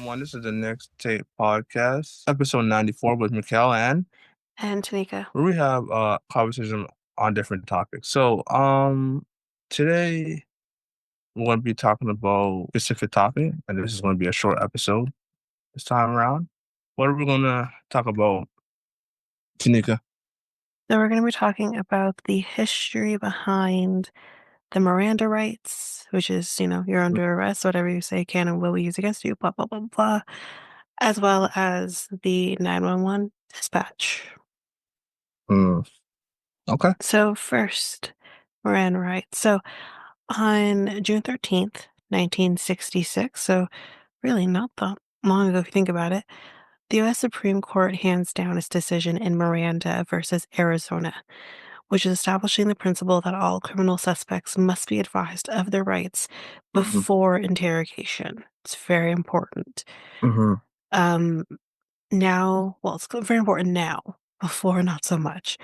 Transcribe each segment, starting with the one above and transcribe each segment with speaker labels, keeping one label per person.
Speaker 1: everyone. This is the Next Tape Podcast, episode 94 with Mikel
Speaker 2: and Tanyka.
Speaker 1: where we have conversation on different topics. So, today we're going to be talking about a specific topic, and this is going to be a short episode this time around. What are we going to talk about, Tanika?
Speaker 2: So we're going to be talking about the history behind the Miranda Rights, which is, you're under arrest, whatever you say can and will be used against you, blah, blah, blah, blah, as well as the 911 dispatch.
Speaker 1: Okay.
Speaker 2: So first, Miranda Rights. So on June 13th, 1966, so really not that long ago if you think about it, the U.S. Supreme Court hands down its decision in Miranda versus Arizona, which is establishing the principle that all criminal suspects must be advised of their rights before interrogation. It's very important.
Speaker 1: Mm-hmm.
Speaker 2: Now, well, it's very important now. Before, not so much.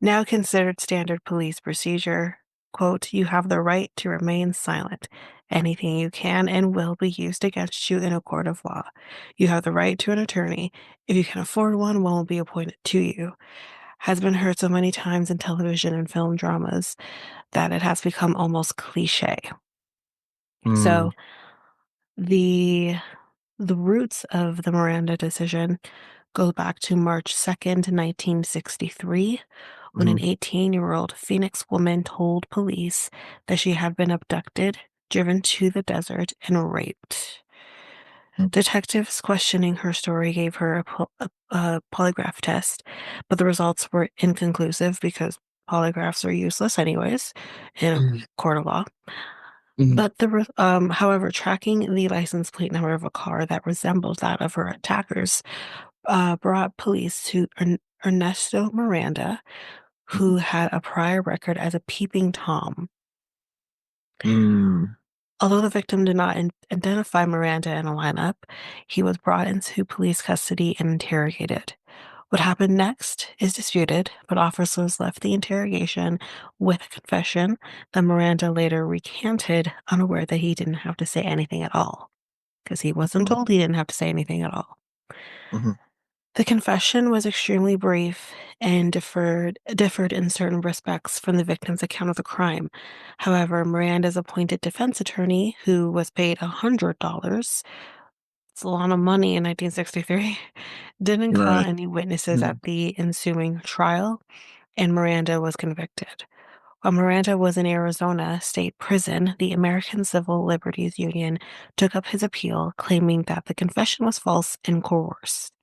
Speaker 2: Now considered standard police procedure. Quote, you have the right to remain silent. Anything you can and will be used against you in a court of law. You have the right to an attorney. If you can afford one will be appointed to you. Has been heard so many times in television and film dramas that it has become almost cliche.
Speaker 1: Mm,
Speaker 2: So the the roots of the Miranda decision go back to March 2nd, 1963, when an
Speaker 1: mhm,
Speaker 2: 18-year-old Phoenix woman told police that she had been abducted, driven to the desert, and raped.
Speaker 1: mm,
Speaker 2: Detectives questioning her story gave her a polygraph test, but the results were inconclusive because polygraphs are useless anyways in a
Speaker 1: mhm,
Speaker 2: court of law.
Speaker 1: mhm,
Speaker 2: But however, tracking the license plate number of a car that resembled that of her attackers brought police to Ernesto Miranda, who had a prior record as a peeping Tom.
Speaker 1: mm,
Speaker 2: Although the victim did not identify Miranda in a lineup, he was brought into police custody and interrogated. What happened next is disputed, but officers left the interrogation with a confession that Miranda later recanted, unaware that he didn't have to say anything at all, because he wasn't
Speaker 1: mhm,
Speaker 2: told he didn't have to say anything at all.
Speaker 1: mhm,
Speaker 2: The confession was extremely brief and differed in certain respects from the victim's account of the crime. However, Miranda's appointed defense attorney, who was paid $100, it's a lot of money in 1963, didn't call
Speaker 1: right.
Speaker 2: any witnesses
Speaker 1: Mm,
Speaker 2: at the ensuing trial, and Miranda was convicted. While Miranda was in Arizona State Prison, the American Civil Liberties Union took up his appeal, claiming that the confession was false and coerced.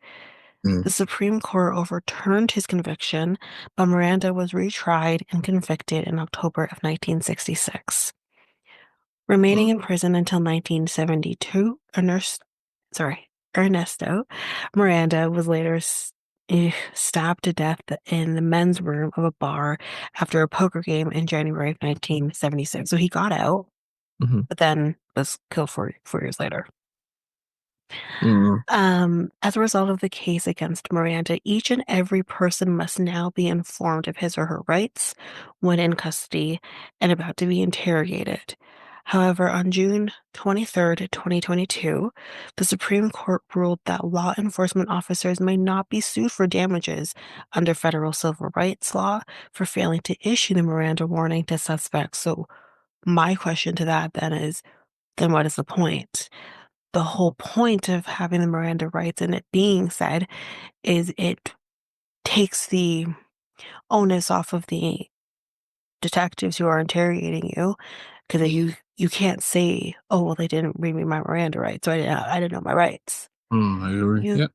Speaker 1: mm,
Speaker 2: The Supreme Court overturned his conviction, but Miranda was retried and convicted in October of 1966. Remaining
Speaker 1: mm,
Speaker 2: in prison until 1972, Ernesto Miranda was later stabbed to death in the men's room of a bar after a poker game in January of 1976. So he got out,
Speaker 1: mhm,
Speaker 2: but then was killed 4 years later.
Speaker 1: mm,
Speaker 2: As a result of the case against Miranda, each and every person must now be informed of his or her rights when in custody and about to be interrogated. However, on June 23rd, 2022, the Supreme Court ruled that law enforcement officers may not be sued for damages under federal civil rights law for failing to issue the Miranda warning to suspects. So, my question to that then is, then what is the point? The whole point of having the Miranda rights and it being said is it takes the onus off of the detectives who are interrogating you because you can't say, oh well, they didn't read me my Miranda rights, so I didn't know my rights.
Speaker 1: I agree.
Speaker 2: You
Speaker 1: Yeah.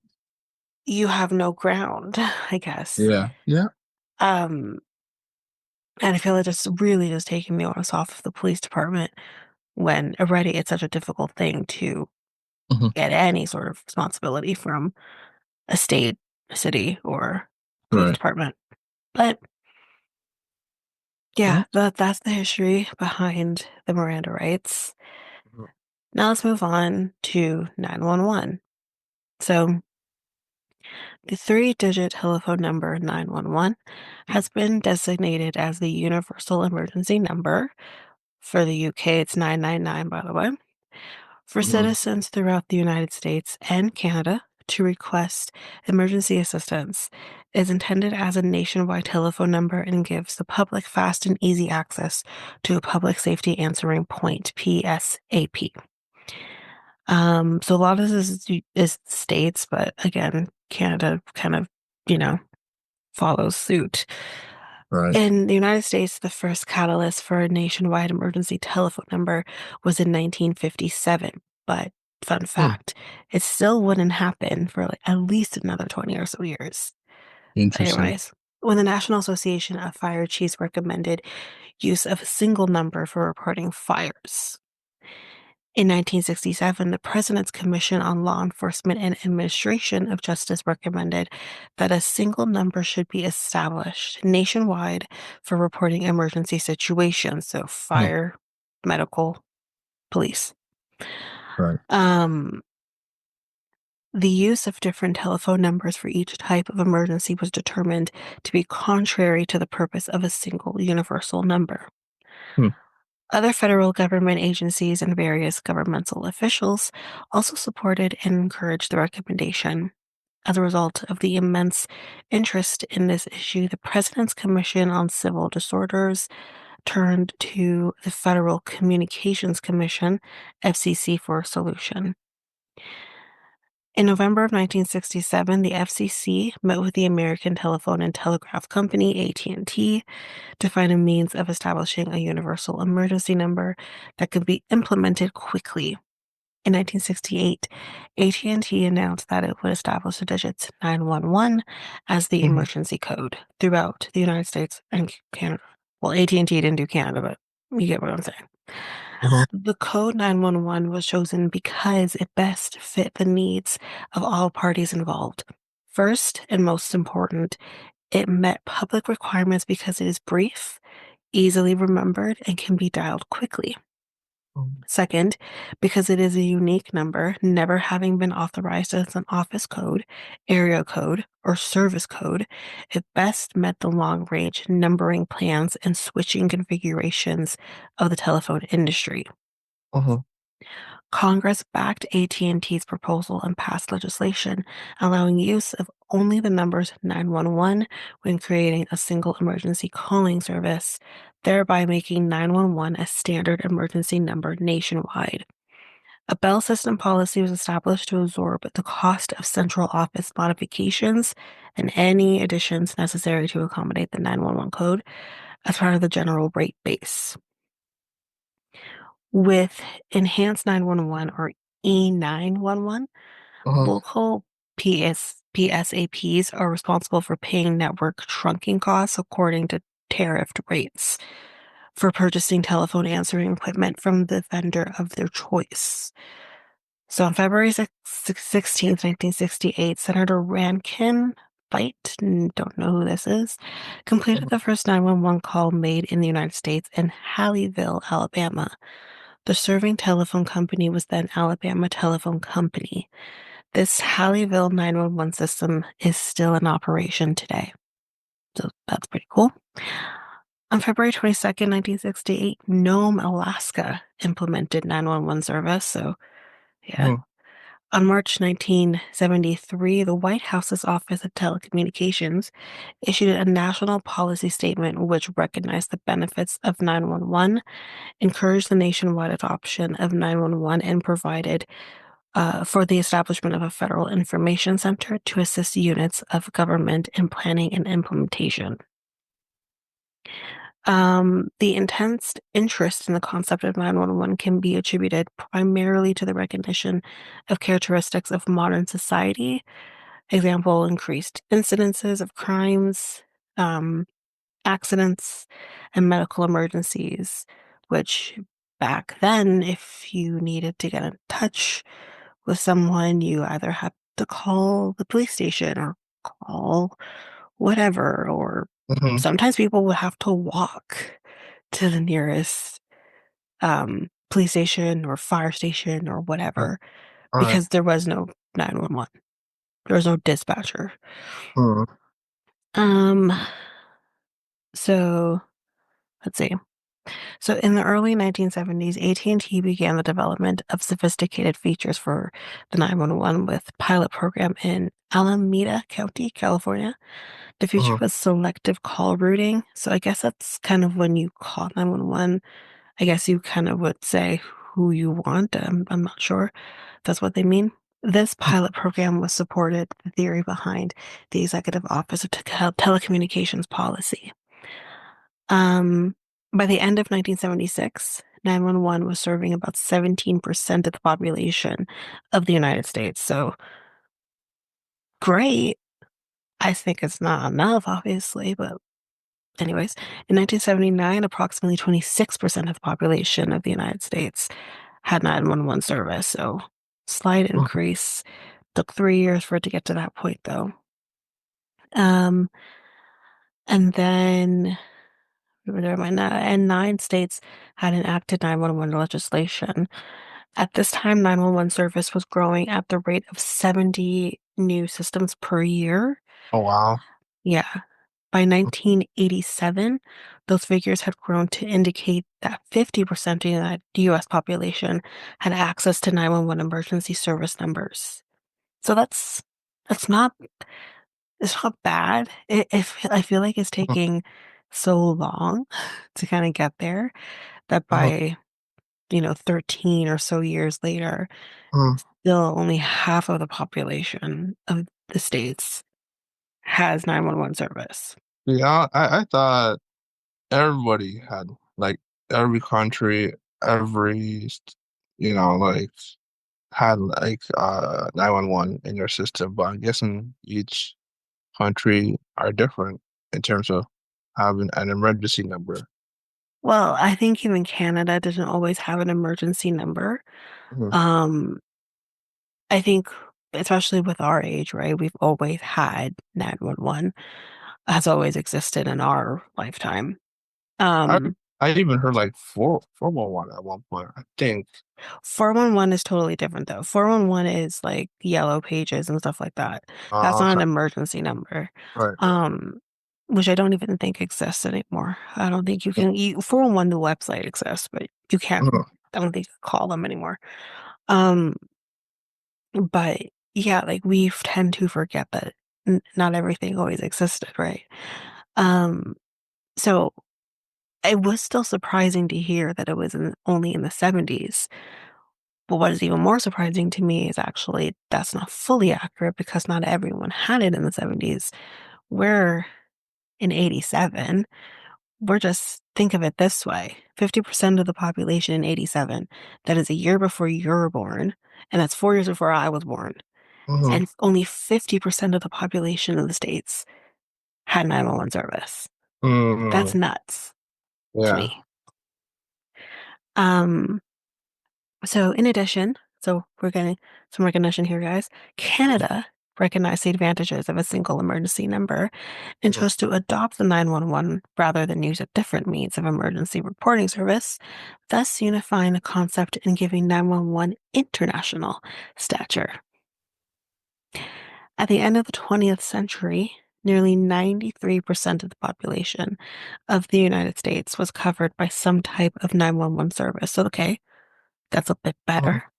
Speaker 2: you have no ground, I guess.
Speaker 1: Yeah. Yeah.
Speaker 2: Um, and I feel like it's really just taking the onus off of the police department when already it's such a difficult thing to
Speaker 1: Mhm,
Speaker 2: get any sort of responsibility from a state, a city, or police
Speaker 1: right.
Speaker 2: department. But yeah,
Speaker 1: Well,
Speaker 2: that's the history behind the Miranda rights.
Speaker 1: mhm,
Speaker 2: Now let's move on to 911. So the three-digit telephone number 911 has been designated as the universal emergency number. For the UK, it's 999, by the way. For
Speaker 1: mhm,
Speaker 2: citizens throughout the United States and Canada to request emergency assistance is intended as a nationwide telephone number and gives the public fast and easy access to a public safety answering point, PSAP. So a lot of this is states, but again, Canada kind of, you know, follows suit.
Speaker 1: right.
Speaker 2: In the United States, the first catalyst for a nationwide emergency telephone number was in 1957. But fun
Speaker 1: Hmm,
Speaker 2: fact, it still wouldn't happen for like at least another 20 or so years. But
Speaker 1: interesting.
Speaker 2: anyways, when the National Association of Fire Chiefs recommended use of a single number for reporting fires. In 1967, the President's Commission on Law Enforcement and Administration of Justice recommended that a single number should be established nationwide for reporting emergency situations, so
Speaker 1: Hmm,
Speaker 2: fire, medical, police.
Speaker 1: right.
Speaker 2: Um, The use of different telephone numbers for each type of emergency was determined to be contrary to the purpose of a single universal number.
Speaker 1: Hmm.
Speaker 2: Other federal government agencies and various governmental officials also supported and encouraged the recommendation. As a result of the immense interest in this issue, the President's Commission on Civil Disorders turned to the Federal Communications Commission, FCC, for a solution. In November of 1967, the FCC met with the American Telephone and Telegraph Company, AT&T, to find a means of establishing a universal emergency number that could be implemented quickly. In 1968, AT&T announced that it would establish the digits 911 as the
Speaker 1: Hmm.
Speaker 2: emergency code throughout the United States and Canada. Well, AT&T didn't do Canada, but you get what I'm saying.
Speaker 1: Uh-huh.
Speaker 2: The code 911 was chosen because it best fit the needs of all parties involved. First, and most important, it met public requirements because it is brief, easily remembered, and can be dialed quickly. Second, because it is a unique number, never having been authorized as an office code, area code, or service code, it best met the long-range numbering plans and switching configurations of the telephone industry.
Speaker 1: Uh-huh.
Speaker 2: Congress backed AT&T's proposal and passed legislation allowing use of only the numbers 911 when creating a single emergency calling service, thereby making 911 a standard emergency number nationwide. A bell system policy was established to absorb the cost of central office modifications and any additions necessary to accommodate the 911 code as part of the general rate base. With Enhanced 911 or E911,
Speaker 1: Uh-huh.
Speaker 2: local PSAPs are responsible for paying network trunking costs according to tariffed rates for purchasing telephone answering equipment from the vendor of their choice. So on February 16th, 1968, Senator Rankin Fight, don't know who this is, completed the first 911 call made in the United States in Haleyville, Alabama. The serving telephone company was then Alabama Telephone Company. This Haleyville 911 system is still in operation today. So that's pretty cool. On February 22nd, 1968, Nome, Alaska implemented 911 service. So, yeah.
Speaker 1: Uh-huh.
Speaker 2: On March 1973, the White House's Office of Telecommunications issued a national policy statement which recognized the benefits of 911, encouraged the nationwide adoption of 911, and provided for the establishment of a federal information center to assist units of government in planning and implementation. The intense interest in the concept of 911 can be attributed primarily to the recognition of characteristics of modern society. Example, increased incidences of crimes, um, accidents, and medical emergencies, which back then, if you needed to get in touch with someone, you either had to call the police station or call whatever, or
Speaker 1: Uh-huh.
Speaker 2: sometimes people would have to walk to the nearest police station or fire station or
Speaker 1: All
Speaker 2: whatever
Speaker 1: right.
Speaker 2: because there was no 911. There was no dispatcher.
Speaker 1: Uh-huh.
Speaker 2: Um, so let's see. So in the early 1970s, AT&T began the development of sophisticated features for the 911 with pilot program in Alameda County, California. The feature
Speaker 1: Uh-huh.
Speaker 2: was selective call routing. So I guess that's kind of when you call 911, I guess you kind of would say who you want. I'm not sure if that's what they mean. This pilot program was supported the theory behind the Executive Office of Telecommunications Policy. Um, by the end of 1976, 911 was serving about 17% of the population of the United States. So great. I think it's not enough, obviously, but anyways, in 1979, approximately 26% of the population of the United States had 911 service. So slight
Speaker 1: Uh-huh.
Speaker 2: increase. Took 3 years for it to get to that point, though. Um, and then where am I now? And 9 states had enacted 911 legislation. At this time, 911 service was growing at the rate of 70 new systems per year.
Speaker 1: Oh wow.
Speaker 2: Yeah. By 1987, those figures had grown to indicate that 50% of the US population had access to 911 emergency service numbers. So that's not it's not bad. I feel like it's
Speaker 1: Mhm,
Speaker 2: taking so long to kind of get there that
Speaker 1: mhm,
Speaker 2: by, 13 or so years later,
Speaker 1: mhm.
Speaker 2: still only half of the population of the states has 911 service.
Speaker 1: Yeah, I thought everybody had like every country, every like had like 911 in your system, but I'm guessing each country are different in terms of having an emergency number.
Speaker 2: Well, I think even Canada doesn't always have an emergency number.
Speaker 1: Mhm.
Speaker 2: Um, I think especially with our age, right? We've always had 911 has always existed in our lifetime.
Speaker 1: I
Speaker 2: Um,
Speaker 1: I even heard like 411 at one point, I think.
Speaker 2: 411 is totally different though. 411 is like yellow pages and stuff like that. That's not
Speaker 1: Okay,
Speaker 2: an emergency number.
Speaker 1: right, right.
Speaker 2: Um, which I don't even think exists anymore. I don't think you can 411 the website exists, but you can't
Speaker 1: Mhm,
Speaker 2: I don't think you can call them anymore. Um, but yeah, like we tend to forget that not everything always existed, right? Um, so it was still surprising to hear that it was only in the 70s. But what is even more surprising to me is actually that's not fully accurate because not everyone had it in the 70s. We're in 87. We're just think of it this way. 50% of the population in 87, that is a year before you were born, and that's 4 years before I was born.
Speaker 1: mhm,
Speaker 2: And only 50% of the population of the states had 911 service. That's
Speaker 1: mhm.
Speaker 2: nuts to
Speaker 1: Yeah.
Speaker 2: me. Um, so in addition, so we're getting some recognition here, guys. Canada recognized the advantages of a single emergency number and
Speaker 1: Mhm,
Speaker 2: chose to adopt the 911 rather than use a different means of emergency reporting service, thus unifying the concept and giving 911 international stature. At the end of the 20th century, nearly 93% of the population of the United States was covered by some type of 911 service. So, okay, that's a bit
Speaker 1: mhm,
Speaker 2: better.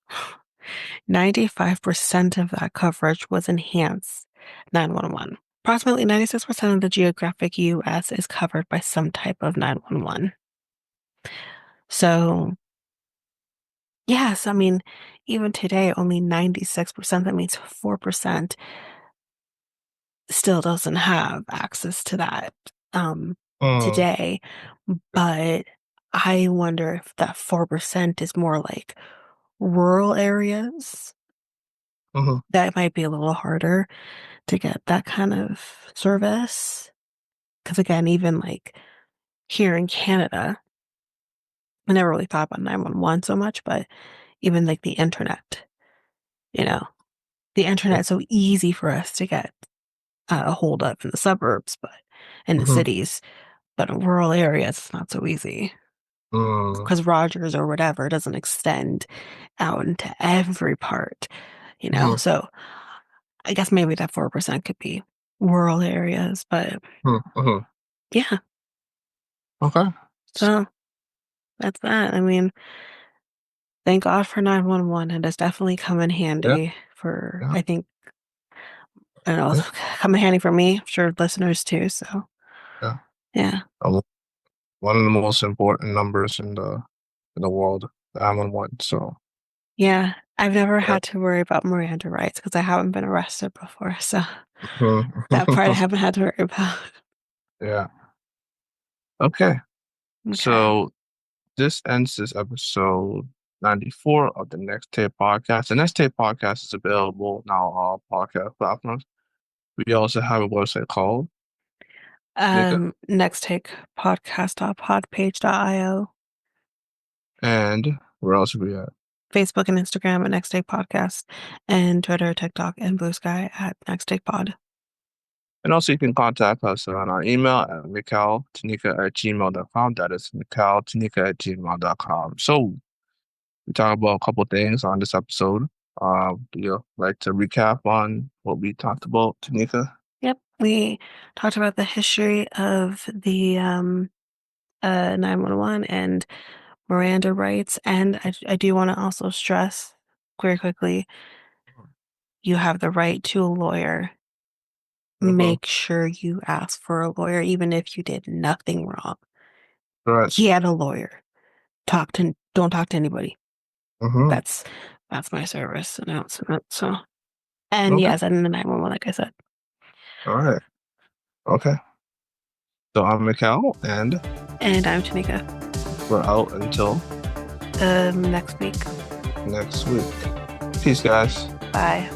Speaker 2: 95% of that coverage was enhanced 911. Approximately 96% of the geographic US is covered by some type of 911. So, yes, I mean, even today, only 96%, that means 4% still doesn't have access to that
Speaker 1: mhm,
Speaker 2: today. But I wonder if that 4% is more like rural areas
Speaker 1: mhm,
Speaker 2: that might be a little harder to get that kind of service. Because again, even like here in Canada, I never really thought about 911 so much, but even like the internet, you know, the internet's so easy for us to get a hold of in the suburbs, but in the
Speaker 1: mhm,
Speaker 2: cities, but in rural areas, it's not so easy
Speaker 1: mhm,
Speaker 2: because Rogers or whatever doesn't extend out into every part,
Speaker 1: mhm,
Speaker 2: So I guess maybe that 4% could be rural areas, but
Speaker 1: mhm, mhm.
Speaker 2: yeah,
Speaker 1: Okay.
Speaker 2: so that's that. I mean, thank God for 911. It has definitely come in
Speaker 1: Yeah,
Speaker 2: handy for,
Speaker 1: yeah,
Speaker 2: I think, I don't know,
Speaker 1: yeah,
Speaker 2: it's come in handy for me, I'm sure listeners too. So,
Speaker 1: yeah.
Speaker 2: yeah.
Speaker 1: Um, One of the most important numbers in the world, the 911. So
Speaker 2: Yeah. I've never
Speaker 1: yeah.
Speaker 2: had to worry about Miranda rights because I haven't been arrested before. So,
Speaker 1: Mhm.
Speaker 2: that part I haven't had to worry about.
Speaker 1: Yeah. Okay.
Speaker 2: Okay.
Speaker 1: So this ends this episode 94 of the Next Tape podcast. The Next Tape podcast is available now on all podcast platforms. We also have a website called Nika,
Speaker 2: Next take podcast.podpage.io,
Speaker 1: and where else are we at?
Speaker 2: Facebook and Instagram at Next Take Podcast, and Twitter, TikTok, and Blue Sky at Next Take Pod.
Speaker 1: And also you can contact us on our email at mikeltanika@gmail.com. That is mikeltanika@gmail.com. So We talked about a couple things on this episode. Do you like to recap on what we talked about, Tanika?
Speaker 2: Yep, we talked about the history of the 911 and Miranda rights, and I do want to also stress very quickly, you have the right to a lawyer.
Speaker 1: Mm-hmm.
Speaker 2: Make sure you ask for a lawyer, even if you did nothing wrong.
Speaker 1: Right.
Speaker 2: He had a lawyer. Don't talk to anybody.
Speaker 1: Mm-hmm.
Speaker 2: That's that's my service announcement. So, and
Speaker 1: Okay.
Speaker 2: yes, and the 911, like I said.
Speaker 1: All right. Okay. So I'm Mikel, and
Speaker 2: And I'm Tanika.
Speaker 1: we're out until
Speaker 2: Next week.
Speaker 1: next week. Peace, guys.
Speaker 2: Bye.